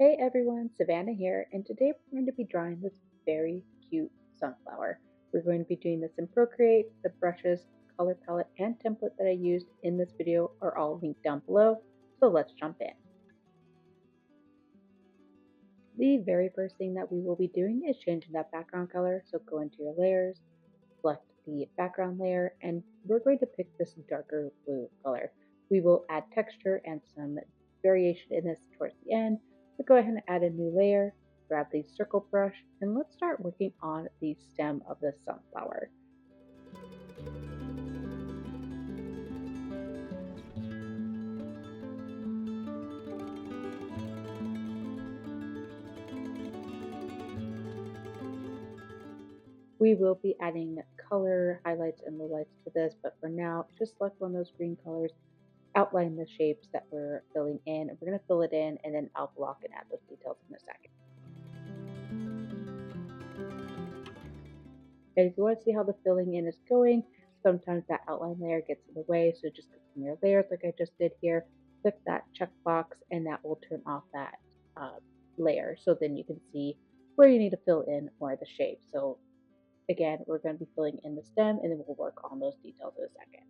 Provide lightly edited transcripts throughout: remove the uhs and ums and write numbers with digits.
Hey everyone, Savannah here, and today we're going to be drawing this very cute sunflower. We're going to be doing this in Procreate. The brushes, color palette, and template that I used in this video are all linked down below, so let's jump in. The very first thing that we will be doing is changing that background color, so go into your layers, select the background layer, and we're going to pick this darker blue color. We will add texture and some variation in this towards the end. So go ahead and add a new layer, grab the circle brush, and let's start working on the stem of the sunflower. We will be adding color highlights and lowlights to this, but for now, just select one of those green colors, outline the shapes that we're filling in. We're going to fill it in, and then I'll block and add those details in a second. And if you want to see how the filling in is going, sometimes that outline layer gets in the way, so just click on your layers like I just did here, click that checkbox, and that will turn off that layer. So then you can see where you need to fill in more of the shape. So again, we're going to be filling in the stem, and then we'll work on those details in a second.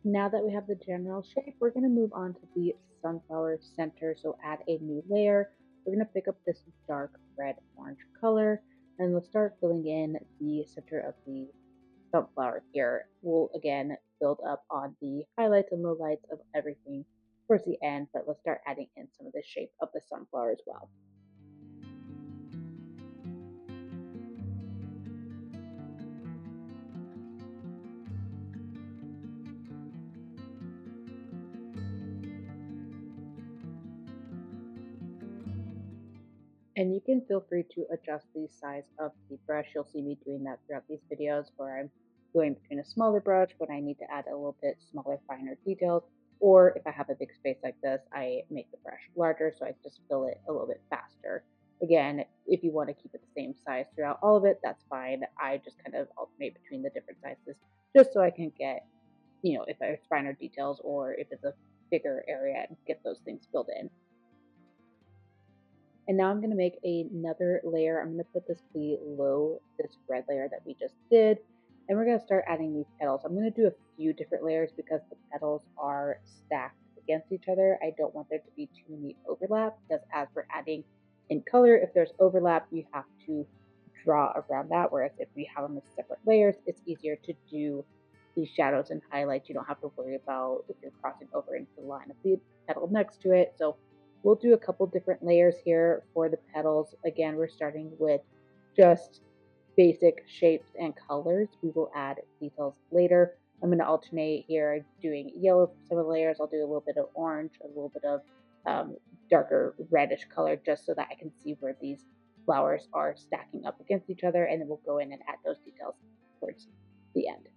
Now that we have the general shape, we're going to move on to the sunflower center. So add a new layer. We're going to pick up this dark red orange color, and we'll start filling in the center of the sunflower here. We'll again build up on the highlights and lowlights of everything towards the end, but let's start adding in some of the shape of the sunflower as well. And you can feel free to adjust the size of the brush. You'll see me doing that throughout these videos where I'm going between a smaller brush when I need to add a little bit smaller, finer details. Or if I have a big space like this, I make the brush larger so I just fill it a little bit faster. Again, if you want to keep it the same size throughout all of it, that's fine. I just kind of alternate between the different sizes just so I can get, if there's finer details or if it's a bigger area and get those things filled in. And now I'm going to make another layer. I'm going to put this below this red layer that we just did. And we're going to start adding these petals. I'm going to do a few different layers because the petals are stacked against each other. I don't want there to be too many overlap because as we're adding in color, if there's overlap, you have to draw around that. Whereas if we have them as separate layers, it's easier to do these shadows and highlights. You don't have to worry about if you're crossing over into the line of the petal next to it. So we'll do a couple different layers here for the petals. Again, we're starting with just basic shapes and colors. We will add details later. I'm going to alternate here doing yellow for some of the layers. I'll do a little bit of orange, a little bit of darker reddish color just so that I can see where these flowers are stacking up against each other, and then we'll go in and add those details towards the end.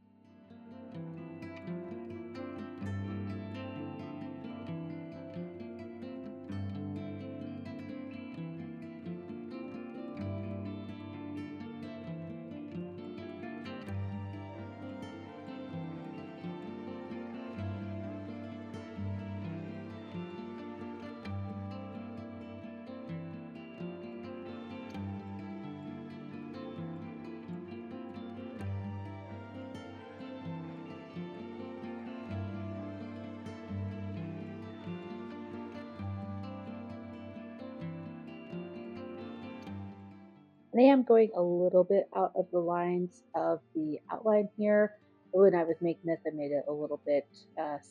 And I am going a little bit out of the lines of the outline here. When I was making this, I made it a little bit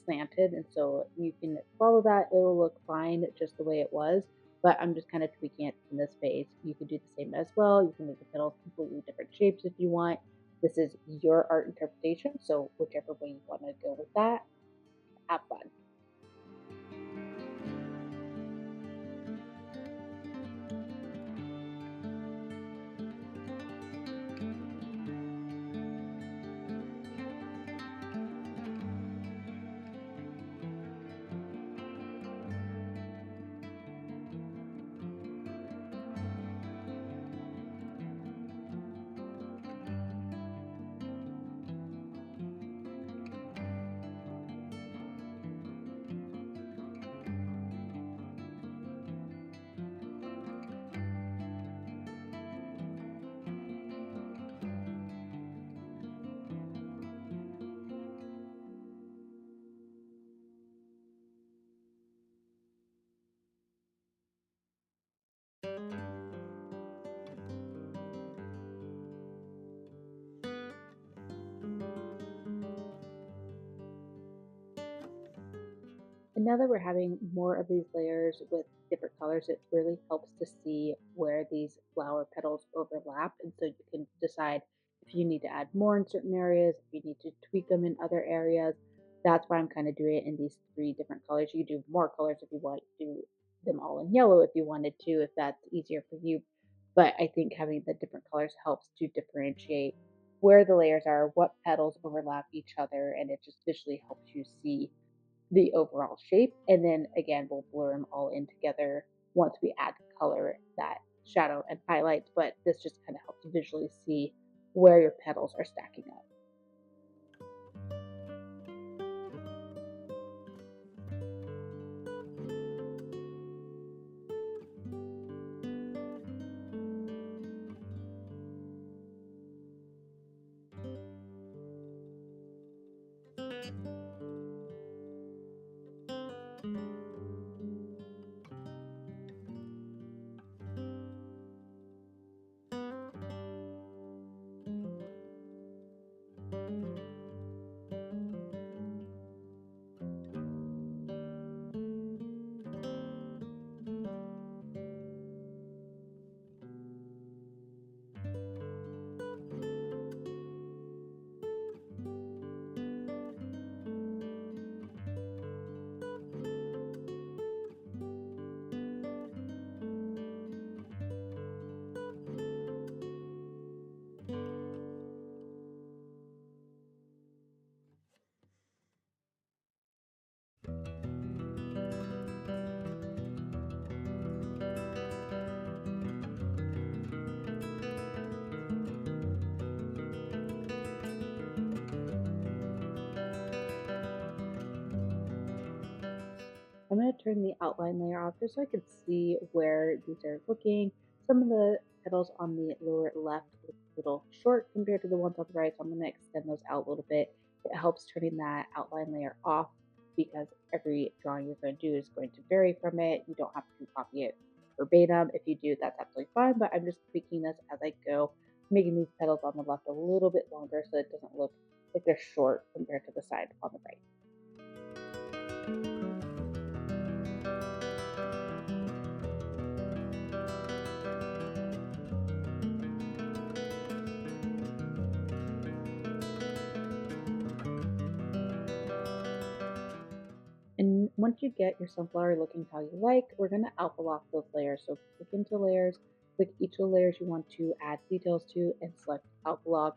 slanted, and so you can follow that. It will look fine just the way it was, but I'm just kind of tweaking it in this phase. You can do the same as well. You can make the petals completely different shapes if you want. This is your art interpretation, so whichever way you want to go with that, have fun. And now that we're having more of these layers with different colors, it really helps to see where these flower petals overlap. And so you can decide if you need to add more in certain areas, if you need to tweak them in other areas. That's why I'm kind of doing it in these three different colors. You can do more colors if you want, do them all in yellow if you wanted to, if that's easier for you. But I think having the different colors helps to differentiate where the layers are, what petals overlap each other, and it just visually helps you see the overall shape. And then again, we'll blur them all in together once we add color, that shadow and highlights. But this just kind of helps visually see where your petals are stacking up. I'm going to turn the outline layer off just so I can see where these are looking. Some of the petals on the lower left look a little short compared to the ones on the right, so I'm going to extend those out a little bit. It helps turning that outline layer off because every drawing you're going to do is going to vary from it. You don't have to copy it verbatim. If you do, that's absolutely fine, but I'm just tweaking this as I go, making these petals on the left a little bit longer so it doesn't look like they're short compared to the side on the right. And once you get your sunflower looking how you like, we're going to alpha lock those layers. So click into layers, click each of the layers you want to add details to, and select alpha lock.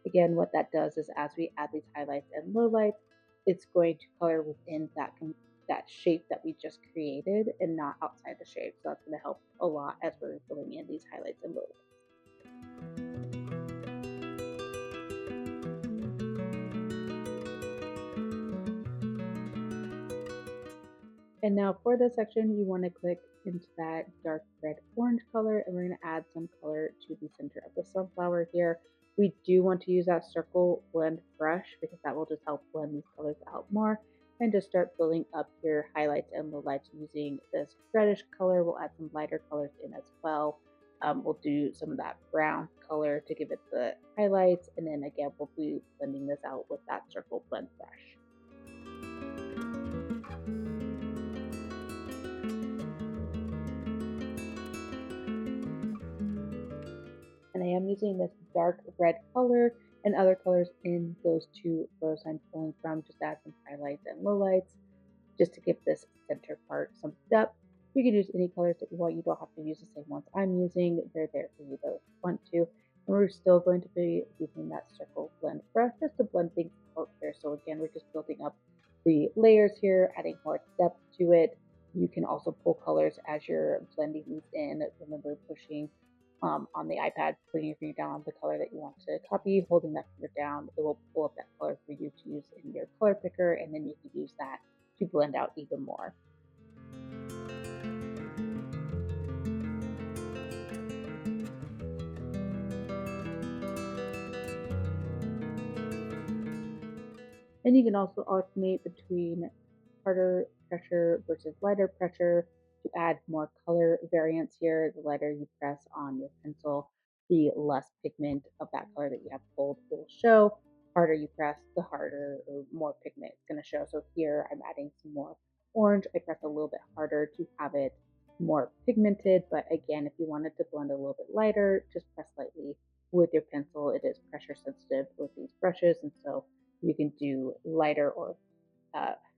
Again, what that does is as we add these highlights and lowlights, it's going to color within that shape that we just created and not outside the shape. So that's going to help a lot as we're filling in these highlights and lowlights. And now for this section, you want to click into that dark red orange color, and we're going to add some color to the center of the sunflower here. We do want to use that circle blend brush because that will just help blend these colors out more. And just start filling up your highlights and lowlights using this reddish color. We'll add some lighter colors in as well we'll do some of that brown color to give it the highlights, and then again, we'll be blending this out with that circle blend brush. And I am using this dark red color and other colors in those two rows I'm pulling from, just to add some highlights and lowlights, just to give this center part some depth. You can use any colors that you want. You don't have to use the same ones I'm using. They're there for you to want to. And we're still going to be using that circle blend brush just to blend things out here. So again, we're just building up the layers here, adding more depth to it. You can also pull colors as you're blending these in. Remember pushing on the iPad, putting your finger down on the color that you want to copy, holding that finger down, it will pull up that color for you to use in your color picker, and then you can use that to blend out even more. And you can also alternate between harder pressure versus lighter pressure to add more color variance here. The lighter you press on your pencil, the less pigment of that color that you have pulled will show. Harder you press, the harder or more pigment it's going to show. So here I'm adding some more orange. I press a little bit harder to have it more pigmented. But again, if you wanted to blend a little bit lighter, just press lightly with your pencil. It is pressure sensitive with these brushes, and so you can do lighter or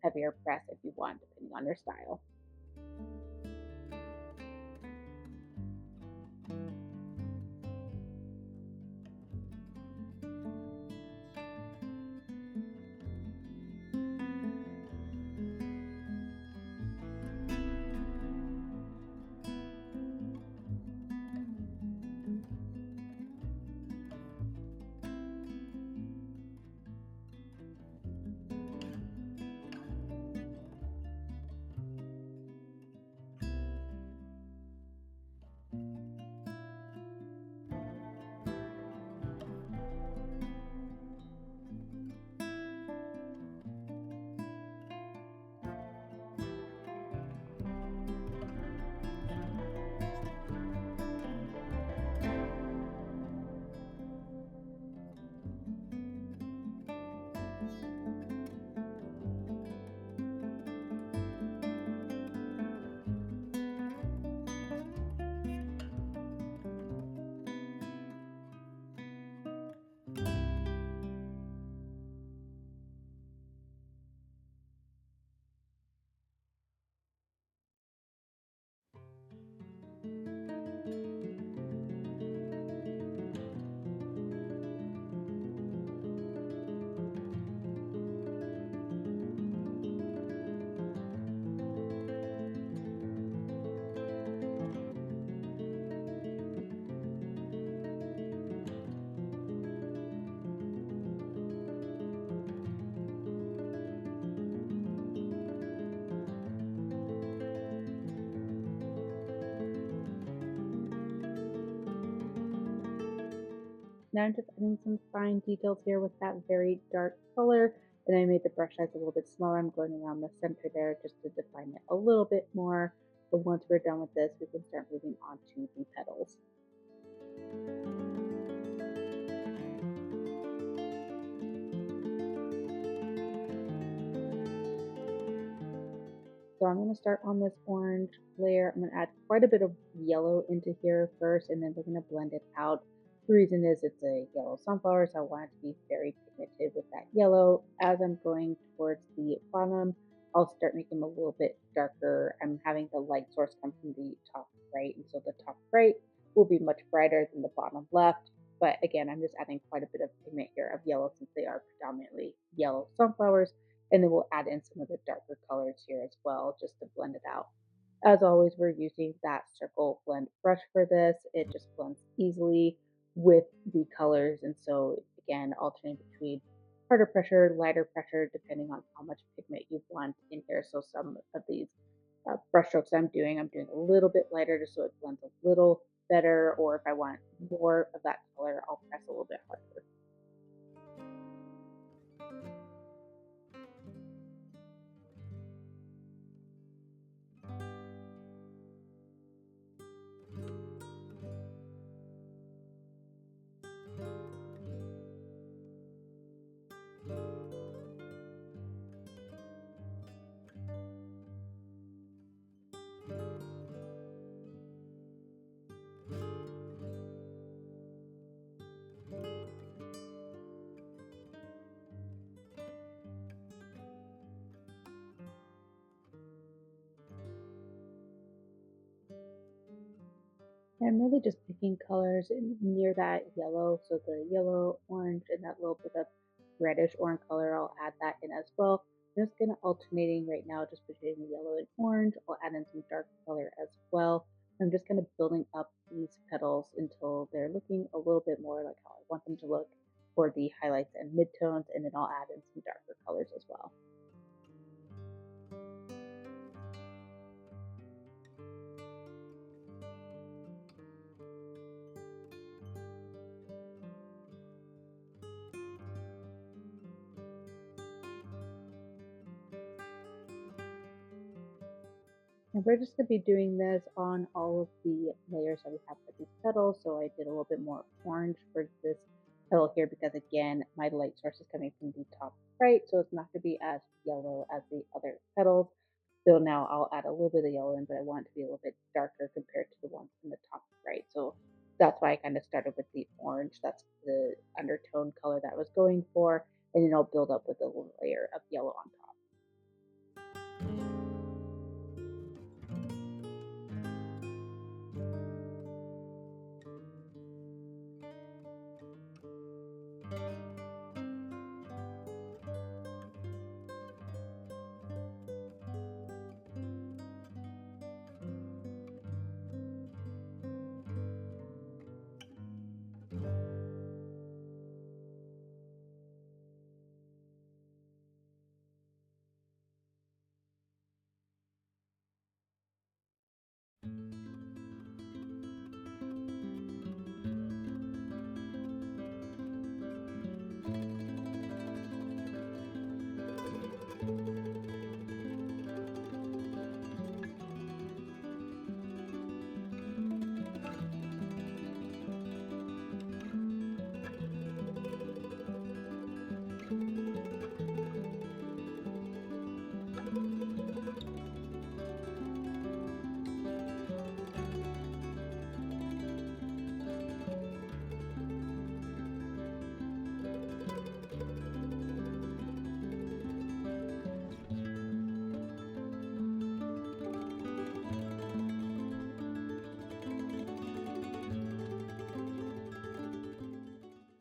heavier press if you want, depending on your style. Now I'm just adding some fine details here with that very dark color. And I made the brush size a little bit smaller. I'm going around the center there just to define it a little bit more. But once we're done with this, we can start moving on to the petals. So I'm going to start on this orange layer. I'm going to add quite a bit of yellow into here first, and then we're going to blend it out. The reason is it's a yellow sunflower, so I want it to be very pigmented with that yellow. As I'm going towards the bottom, I'll start making them a little bit darker. I'm having the light source come from the top right, and so the top right will be much brighter than the bottom left. But again, I'm just adding quite a bit of pigment here of yellow since they are predominantly yellow sunflowers. And then we'll add in some of the darker colors here as well, just to blend it out. As always, we're using that circle blend brush for this. It just blends easily with the colors. And so again, alternating between harder pressure, lighter pressure, depending on how much pigment you want in here. So some of these brush strokes I'm doing a little bit lighter just so it blends a little better. Or if I want more of that color, I'll press a little bit harder. I'm really just picking colors near that yellow. So the yellow, orange, and that little bit of reddish orange color, I'll add that in as well. I'm just gonna alternating right now just between the yellow and orange. I'll add in some dark color as well. I'm just kind of building up these petals until they're looking a little bit more like how I want them to look for the highlights and midtones, and then I'll add in some darker colors as well. And we're just going to be doing this on all of the layers that we have for these petals. So I did a little bit more orange for this petal here because again, my light source is coming from the top right. So it's not going to be as yellow as the other petals. So now I'll add a little bit of yellow in, but I want it to be a little bit darker compared to the ones in the top right. So that's why I kind of started with the orange. That's the undertone color that I was going for. And then I'll build up with a little layer of yellow on top.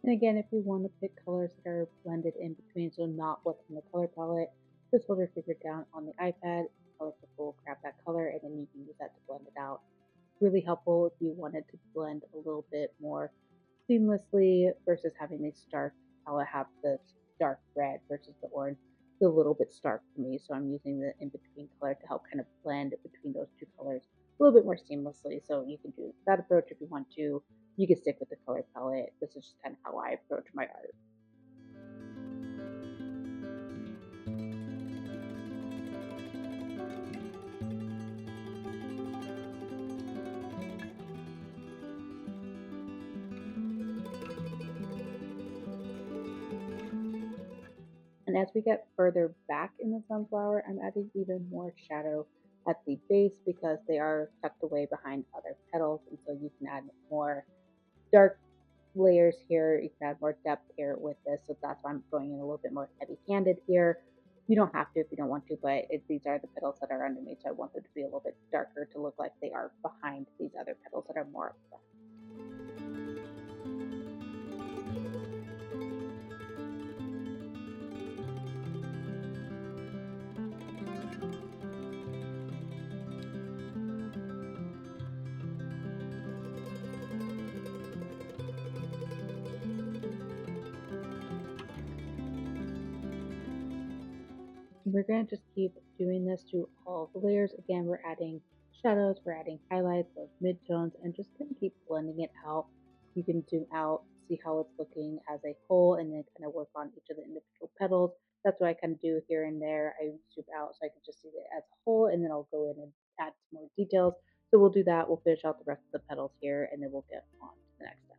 And again, if you want to pick colors that are blended in between, so not what's in the color palette, just hold your finger down on the iPad, color picker, grab that color, and then you can use that to blend it out. Really helpful if you wanted to blend a little bit more seamlessly versus having the stark palette have the dark red versus the orange. It's a little bit stark for me, so I'm using the in-between color to help kind of blend between those two colors a little bit more seamlessly. So you can do that approach if you want to. You can stick with the color palette. This is just kind of how I approach my art. And as we get further back in the sunflower, I'm adding even more shadow at the base because they are tucked away behind other petals. And so you can add more dark layers here. You can add more depth here with this. So that's why I'm going in a little bit more heavy handed here. You don't have to if you don't want to, but these are the petals that are underneath. So I want them to be a little bit darker to look like they are behind these other petals that are more upfront. We're going to just keep doing this to all the layers. Again, we're adding shadows, we're adding highlights, those midtones, and just going to keep blending it out. You can zoom out, see how it's looking as a whole, and then kind of work on each of the individual petals. That's what I kind of do here and there. I zoom out so I can just see it as a whole, and then I'll go in and add some more details. So we'll do that. We'll finish out the rest of the petals here, and then we'll get on to the next step.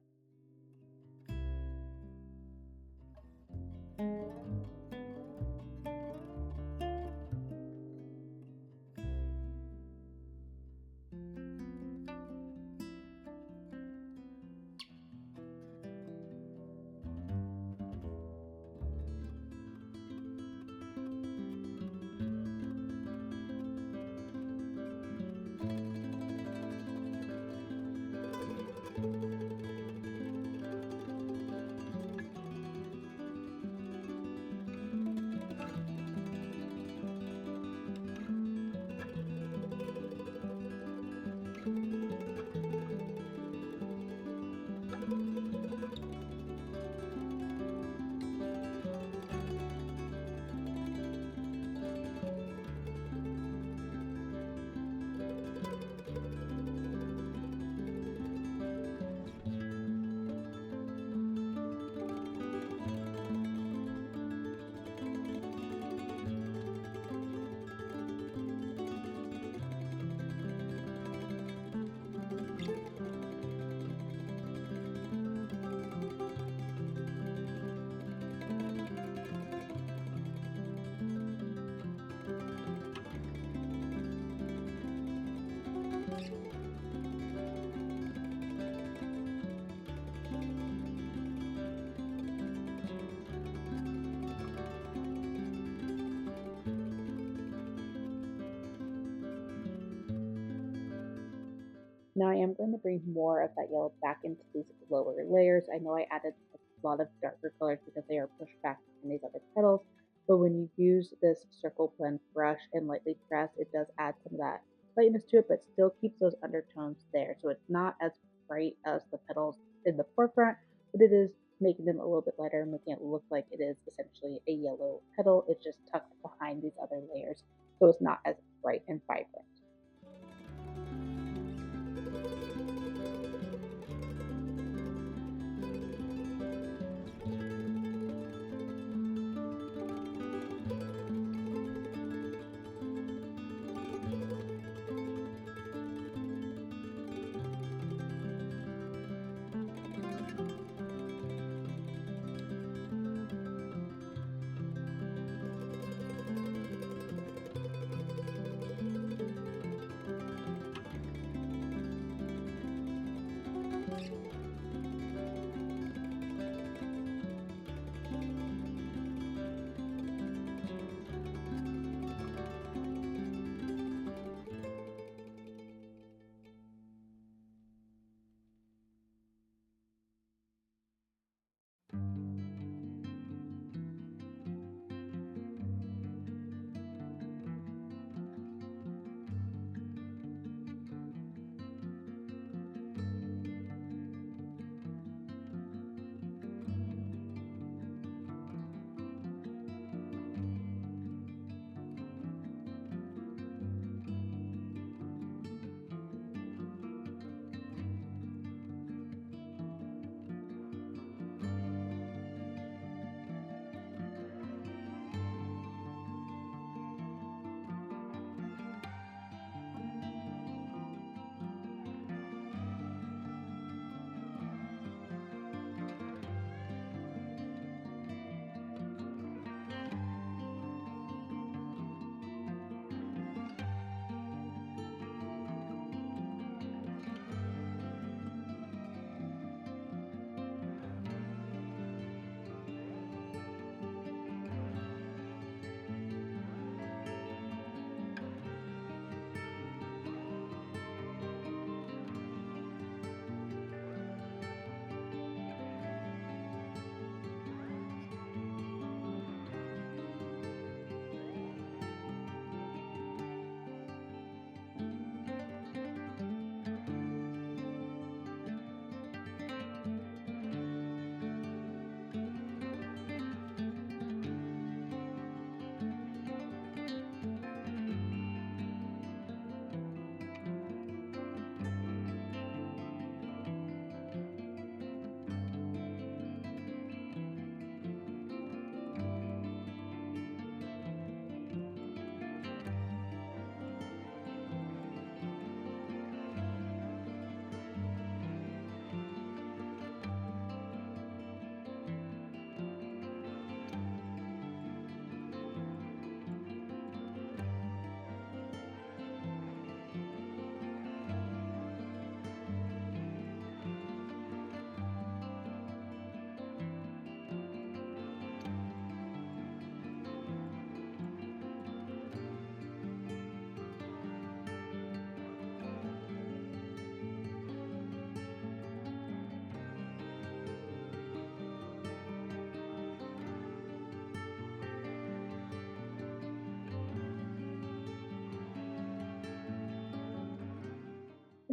Now I am going to bring more of that yellow back into these lower layers. I know I added a lot of darker colors because they are pushed back in these other petals, but when you use this circle blend brush and lightly press, it does add some of that lightness to it, but still keeps those undertones there. So it's not as bright as the petals in the forefront, but it is making them a little bit lighter, making it look like it is essentially a yellow petal. It's just tucked behind these other layers, so it's not as bright and vibrant.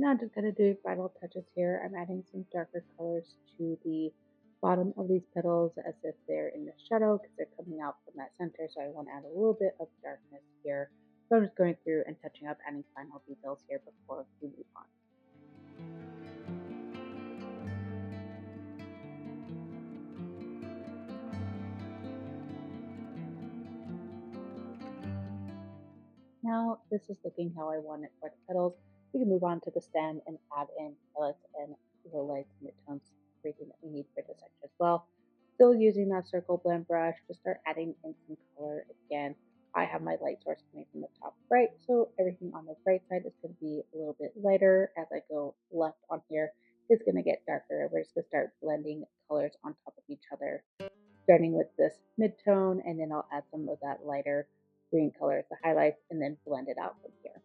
And now I'm just going to do final touches here. I'm adding some darker colors to the bottom of these petals as if they're in the shadow because they're coming out from that center. So I want to add a little bit of darkness here. So I'm just going through and touching up, adding final details here before we move on. Now this is looking how I want it for the petals. We can move on to the stem and add in highlights and lowlights, midtones, everything that we need for this section as well. Still using that circle blend brush to start adding in some color again. I have my light source coming from the top right, so everything on the right side is going to be a little bit lighter. As I go left on here, it's going to get darker. We're just going to start blending colors on top of each other, starting with this mid-tone, and then I'll add some of that lighter green color as the highlights and then blend it out from here.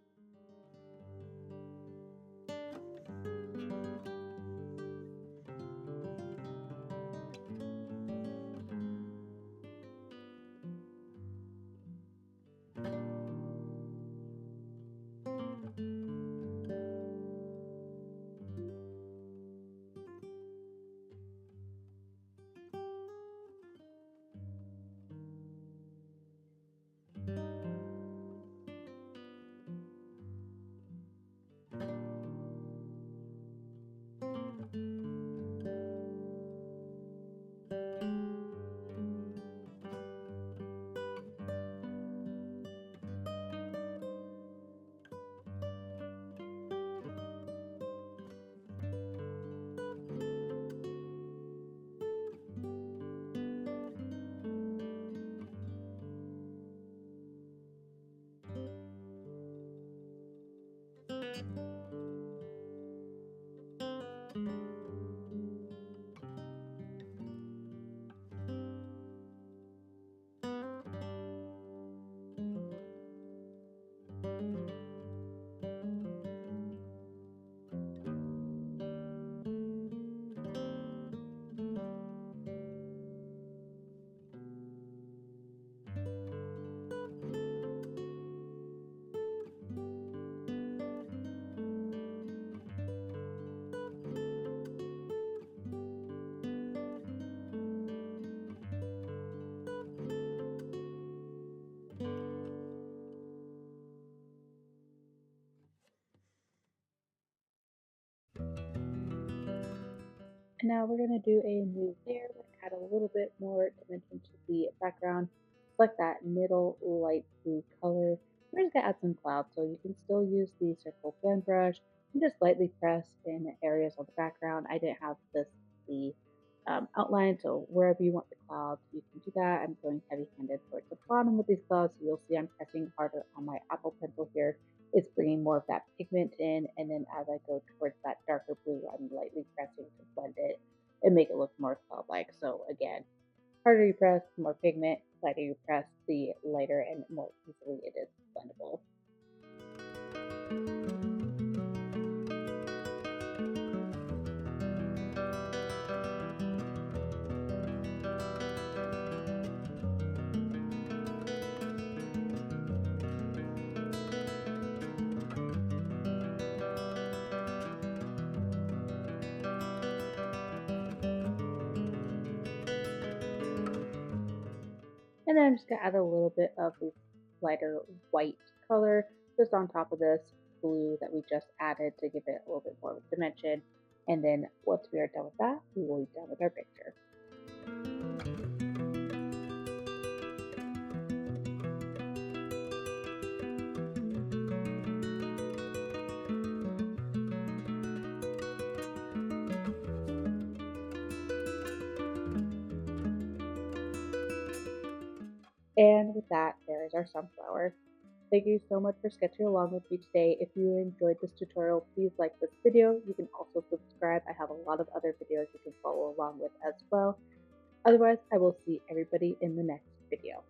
And now we're going to do a new layer. We're going to add a little bit more dimension to the background. Select that middle light blue color. We're just going to add some clouds, so you can still use the circle blend brush and just lightly press in areas on the background. I didn't have this the outline, so wherever you want the clouds, you can do that. I'm going heavy-handed towards the bottom with these clouds, so you'll see I'm pressing harder on my Apple Pencil here. It's bringing more of that pigment in, and then as I go towards that darker blue, I'm lightly pressing to blend it and make it look more cloud-like. So again, harder you press, more pigment; lighter you press, the lighter and more easily it is blendable. And then I'm just gonna add a little bit of the lighter white color just on top of this blue that we just added to give it a little bit more dimension. And then once we are done with that, we will be done with our picture. And with that, there is our sunflower. Thank you so much for sketching along with me today. If you enjoyed this tutorial, please like this video. You can also subscribe. I have a lot of other videos you can follow along with as well. Otherwise, I will see everybody in the next video.